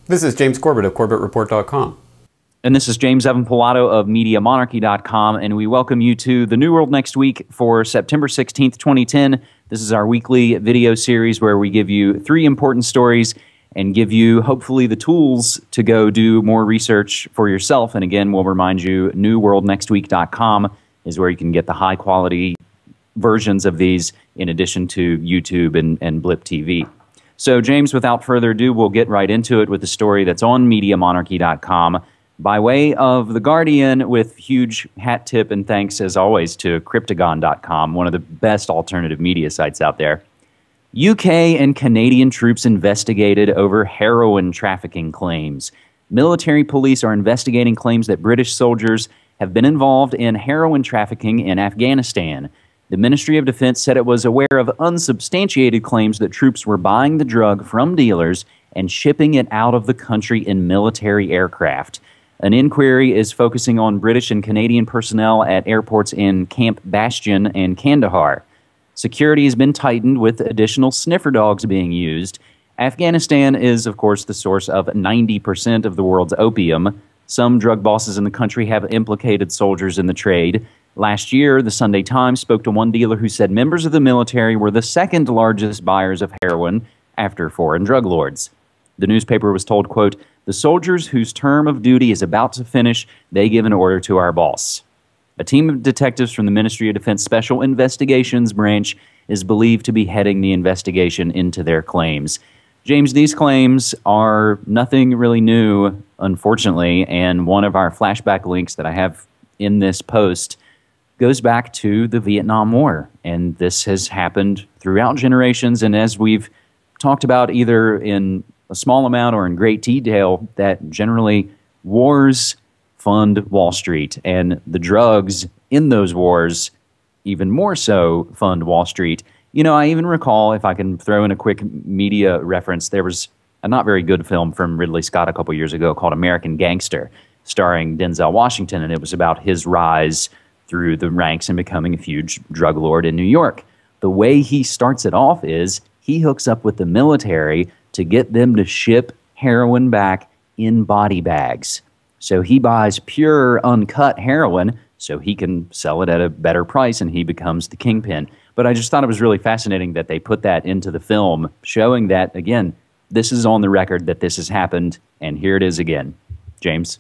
This is James Corbett of CorbettReport.com. And this is James Evan Pilato of MediaMonarchy.com, and we welcome you to The New World Next Week for September 16th, 2010. This is our weekly video series where we give you 3 important stories and give you, hopefully, the tools to go do more research for yourself. And again, we'll remind you, NewWorldNextWeek.com is where you can get the high-quality versions of these in addition to YouTube and Blip TV. So, James, without further ado, we'll get right into it with the story that's on MediaMonarchy.com. By way of The Guardian, with huge hat tip and thanks, as always, to Cryptagon.com, one of the best alternative media sites out there. UK and Canadian troops investigated over heroin trafficking claims. Military police are investigating claims that British soldiers have been involved in heroin trafficking in Afghanistan. The Ministry of Defense said it was aware of unsubstantiated claims that troops were buying the drug from dealers and shipping it out of the country in military aircraft. An inquiry is focusing on British and Canadian personnel at airports in Camp Bastion and Kandahar. Security has been tightened with additional sniffer dogs being used. Afghanistan is, of course, the source of 90% of the world's opium. Some drug bosses in the country have implicated soldiers in the trade. Last year, the Sunday Times spoke to one dealer who said members of the military were the second largest buyers of heroin after foreign drug lords. The newspaper was told, quote, "The soldiers whose term of duty is about to finish, they give an order to our boss." A team of detectives from the Ministry of Defense Special Investigations Branch is believed to be heading the investigation into their claims. James, these claims are nothing really new, unfortunately, and one of our flashback links that I have in this post goes back to the Vietnam War, and this has happened throughout generations, and as we've talked about either in a small amount or in great detail, that generally wars fund Wall Street, and the drugs in those wars even more so fund Wall Street. You know, I even recall, if I can throw in a quick media reference, there was a not very good film from Ridley Scott a couple years ago called American Gangster, starring Denzel Washington, and it was about his rise through the ranks and becoming a huge drug lord in New York. The way he starts it off is he hooks up with the military to get them to ship heroin back in body bags. So he buys pure, uncut heroin so he can sell it at a better price, and he becomes the kingpin. But I just thought it was really fascinating that they put that into the film, showing that, again, this is on the record that this has happened, and here it is again. James?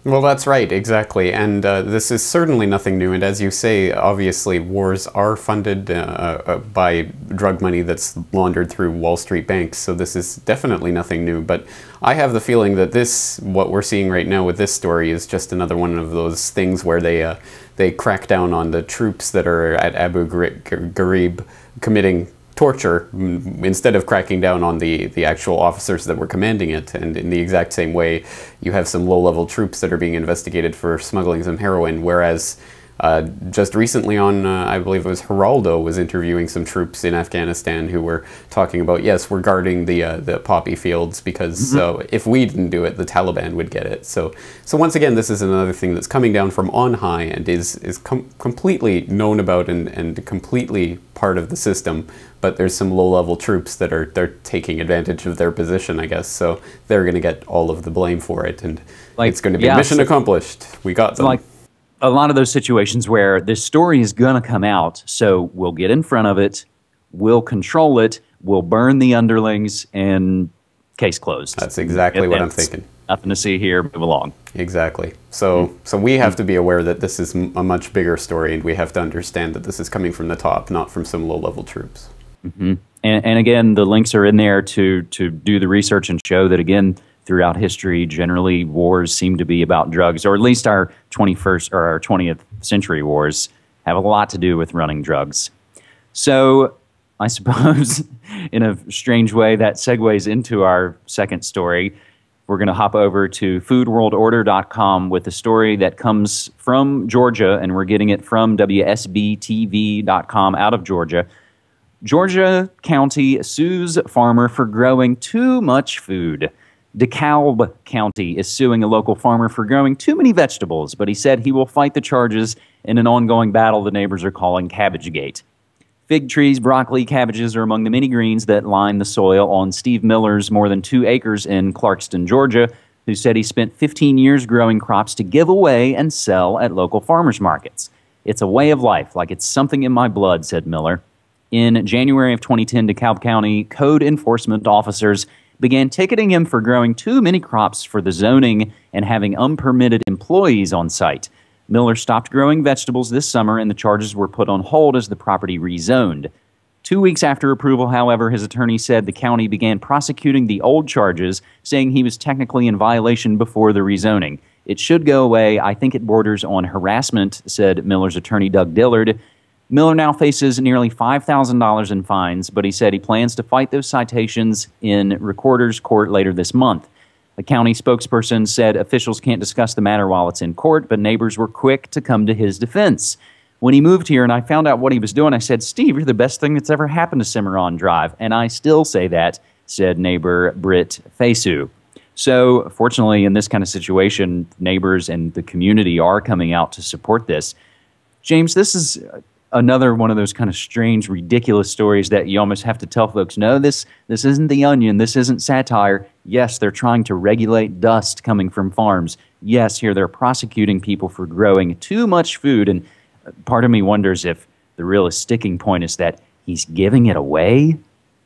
Well, that's right, exactly. And this is certainly nothing new. And as you say, obviously, wars are funded by drug money that's laundered through Wall Street banks. So this is definitely nothing new. But I have the feeling that what we're seeing right now with this story is just another one of those things where they crack down on the troops that are at Abu Ghraib committing torture instead of cracking down on the actual officers that were commanding it. And in the exact same way, you have some low-level troops that are being investigated for smuggling some heroin, whereas just recently on, I believe it was Geraldo, was interviewing some troops in Afghanistan who were talking about, yes, we're guarding the poppy fields because if we didn't do it, the Taliban would get it. So once again, this is another thing that's coming down from on high and is completely known about and completely part of the system. But there's some low-level troops that they're taking advantage of their position, I guess. So they're going to get all of the blame for it, and it's going to be mission accomplished. We got them. Like a lot of those situations where this story is going to come out, so we'll get in front of it, we'll control it, we'll burn the underlings, and case closed. That's exactly what I'm thinking. Nothing to see here, move along. Exactly. So we have to be aware that this is a much bigger story, and we have to understand that this is coming from the top, not from some low-level troops. And again, the links are in there to do the research and show that, again, throughout history, generally wars seem to be about drugs, or at least our 21st or our 20th century wars have a lot to do with running drugs. So I suppose in a strange way that segues into our second story. We're going to hop over to foodworldorder.com with a story that comes from Georgia, and we're getting it from WSBTV.com out of Georgia. Georgia County sues farmer for growing too much food. DeKalb County is suing a local farmer for growing too many vegetables, but he said he will fight the charges in an ongoing battle the neighbors are calling Cabbagegate. Fig trees, broccoli, cabbages are among the many greens that line the soil on Steve Miller's more than 2 acres in Clarkston, Georgia, who said he spent 15 years growing crops to give away and sell at local farmers markets. It's a way of life, like it's something in my blood, said Miller. In January of 2010, DeKalb County code enforcement officers began ticketing him for growing too many crops for the zoning and having unpermitted employees on site. Miller stopped growing vegetables this summer, and the charges were put on hold as the property rezoned. 2 weeks after approval, however, his attorney said the county began prosecuting the old charges, saying he was technically in violation before the rezoning. It should go away. I think it borders on harassment, said Miller's attorney Doug Dillard. Miller now faces nearly $5,000 in fines, but he said he plans to fight those citations in recorder's court later this month. A county spokesperson said officials can't discuss the matter while it's in court, but neighbors were quick to come to his defense. When he moved here and I found out what he was doing, I said, Steve, you're the best thing that's ever happened to Cimarron Drive. And I still say that, said neighbor Britt Fasu. So, fortunately, in this kind of situation, neighbors and the community are coming out to support this. James, this is another one of those kind of strange, ridiculous stories that you almost have to tell folks, no, this isn't The Onion. This isn't satire. Yes, they're trying to regulate dust coming from farms. Yes, here they're prosecuting people for growing too much food. And part of me wonders if the real sticking point is that he's giving it away.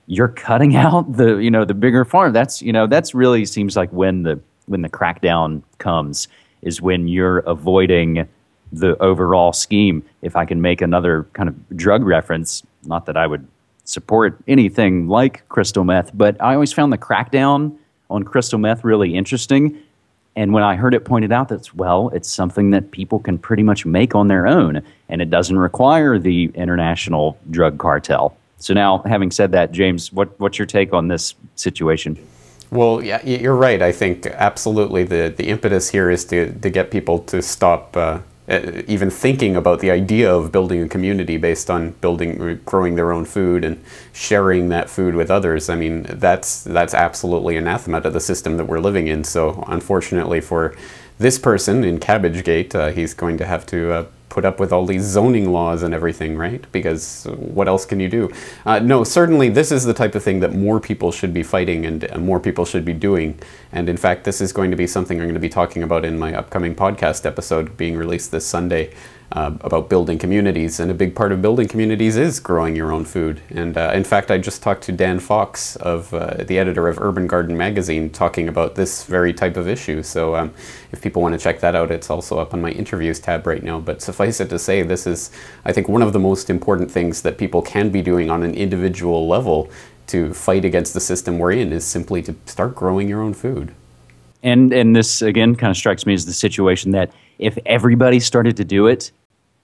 You're cutting out the bigger farm. That's really seems like when the crackdown comes is when you're avoiding the overall scheme. If I can make another kind of drug reference, not that I would support anything like crystal meth, but I always found the crackdown on crystal meth really interesting. And when I heard it pointed out that, it's something that people can pretty much make on their own, and it doesn't require the international drug cartel. So now, having said that, James, what's your take on this situation? Well, yeah, you're right. I think absolutely the impetus here is to get people to stop even thinking about the idea of building a community based on growing their own food and sharing that food with others. I mean, that's absolutely anathema to the system that we're living in. So unfortunately for this person in Cabbagegate, he's going to have to put up with all these zoning laws and everything, right? Because what else can you do? No, certainly this is the type of thing that more people should be fighting and more people should be doing. And in fact, this is going to be something I'm going to be talking about in my upcoming podcast episode being released this Sunday about building communities. And a big part of building communities is growing your own food. And in fact, I just talked to Dan Fox, of the editor of Urban Garden magazine, talking about this very type of issue. So if people want to check that out, it's also up on my interviews tab right now. But suffice it to say, this is, I think, one of the most important things that people can be doing on an individual level to fight against the system we're in, is simply to start growing your own food. And this, again, kind of strikes me as the situation that if everybody started to do it,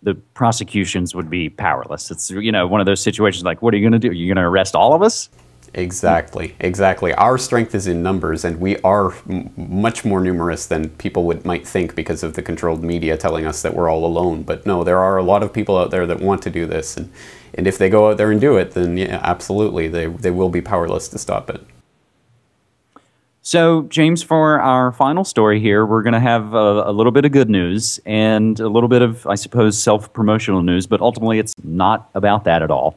the prosecutions would be powerless. It's, one of those situations like, what are you going to do? Are you going to arrest all of us? Exactly, exactly. Our strength is in numbers, and we are much more numerous than people might think because of the controlled media telling us that we're all alone. But no, there are a lot of people out there that want to do this, and if they go out there and do it, then yeah, absolutely, they will be powerless to stop it. So, James, for our final story here, we're going to have a little bit of good news and a little bit of, I suppose, self-promotional news, but ultimately it's not about that at all.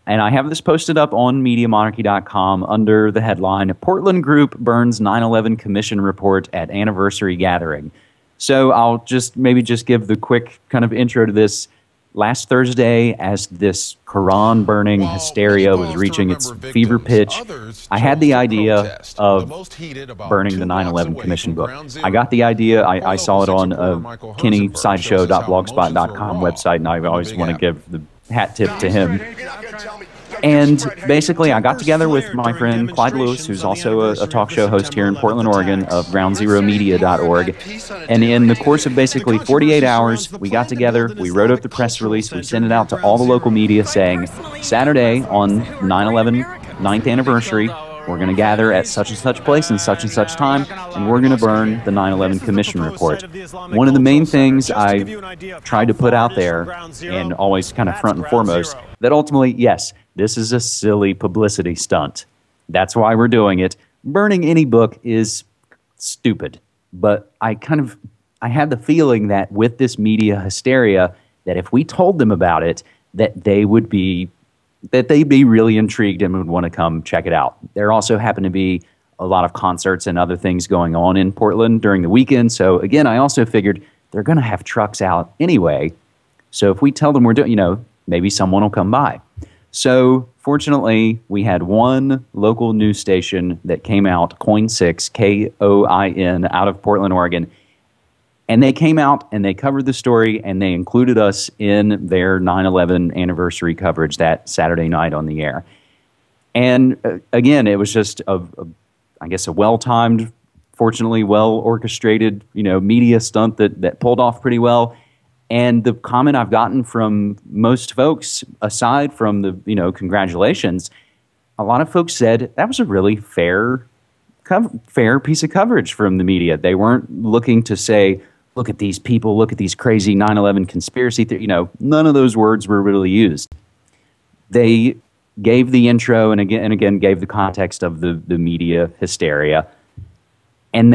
And I have this posted up on MediaMonarchy.com under the headline, Portland Group Burns 9/11 Commission Report at Anniversary Gathering. So I'll just give the quick kind of intro to this. Last Thursday, as this Quran burning hysteria was reaching its fever pitch, I had the idea of burning the 9/11 Commission book. I got the idea. I saw it on KennySideshow.blogspot.com website, and I always want to give the hat tip to him. And basically, I got together with my friend Clyde Lewis, who's also a talk show host here in Portland, Oregon, of GroundZeroMedia.org. And in the course of basically 48 hours, we got together, we wrote up the press release, we sent it out to all the local media saying, Saturday on 9/11 9th anniversary, we're going to gather at such and such place and such time, and we're going to burn the 9/11 Commission Report. One of the main things I tried to put out there, and always kind of front and foremost, that ultimately, yes, this is a silly publicity stunt. That's why we're doing it. Burning any book is stupid. But I had the feeling that with this media hysteria, that if we told them about it, that they would be that they'd be really intrigued and would want to come check it out. There also happen to be a lot of concerts and other things going on in Portland during the weekend. So again, I also figured they're going to have trucks out anyway. So if we tell them we're doing, maybe someone will come by. So fortunately, we had one local news station that came out, Coin6, Koin, out of Portland, Oregon. And they came out and they covered the story and they included us in their 9/11 anniversary coverage that Saturday night on the air. And again, it was just I guess a well-timed, fortunately well-orchestrated, media stunt that pulled off pretty well. And the comment I've gotten from most folks, aside from the, congratulations, a lot of folks said that was a really fair piece of coverage from the media. They weren't looking to say, look at these people, look at these crazy 9/11 conspiracy theories. None of those words were really used. They gave the intro and again gave the context of the media hysteria. And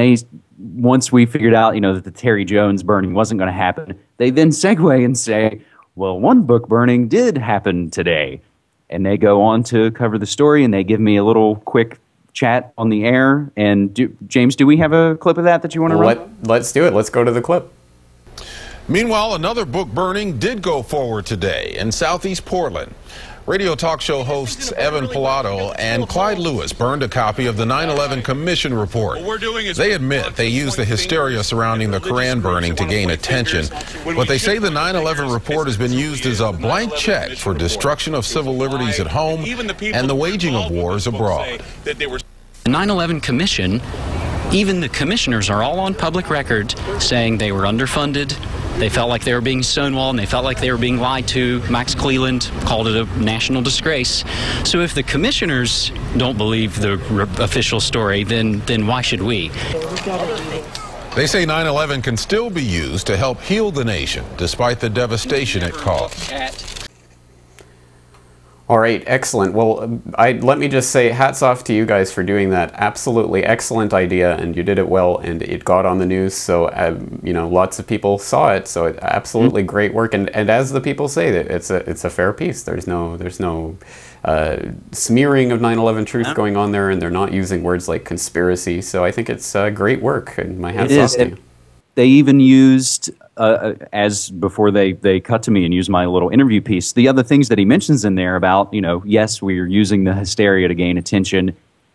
once we figured out, that the Terry Jones burning wasn't going to happen, they then segue and say, well, one book burning did happen today. And they go on to cover the story, and they give me a little quick chat on the air. And James, do we have a clip of that you want to run? Let's do it. Let's go to the clip. Meanwhile, another book burning did go forward today in southeast Portland. Radio talk show hosts Evan Pilato and Clyde Lewis burned a copy of the 9/11 Commission report. They admit they used the hysteria surrounding the Koran burning to gain attention, but they say the 9/11 report has been used as a blank check for destruction of civil liberties at home and the waging of wars abroad. The 9/11 Commission, even the commissioners are all on public record saying they were underfunded. They felt like they were being stonewalled, and they felt like they were being lied to. Max Cleland called it a national disgrace. So if the commissioners don't believe the official story, then why should we? They say 9/11 can still be used to help heal the nation, despite the devastation it caused. All right, excellent. Well, let me just say hats off to you guys for doing that. Absolutely excellent idea, and you did it well, and it got on the news. So, lots of people saw it. So, absolutely great work. And as the people say, it's a fair piece. There's no smearing of 9/11 truth going on there, and they're not using words like conspiracy. So, I think it's great work, and my hats off to you. They even used, as before they cut to me and used my little interview piece, the other things that he mentions in there about, yes, we're using the hysteria to gain attention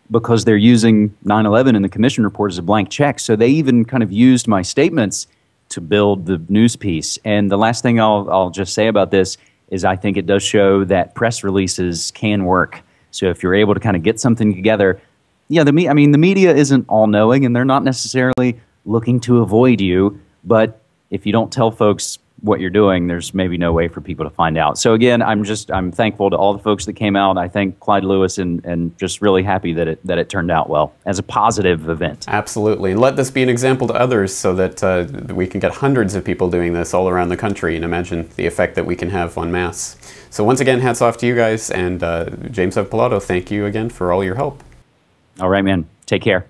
because they're using 9/11 in the commission report as a blank check. So they even kind of used my statements to build the news piece. And the last thing I'll just say about this is I think it does show that press releases can work. So if you're able to kind of get something together, the media isn't all-knowing, and they're not necessarily looking to avoid you, but if you don't tell folks what you're doing, there's maybe no way for people to find out. So again, I'm thankful to all the folks that came out. I thank Clyde Lewis and just really happy that it turned out well as a positive event. Absolutely, and let this be an example to others so that we can get hundreds of people doing this all around the country, and imagine the effect that we can have en masse. So once again, hats off to you guys, and James F. Pilato, thank you again for all your help. All right, man. Take care.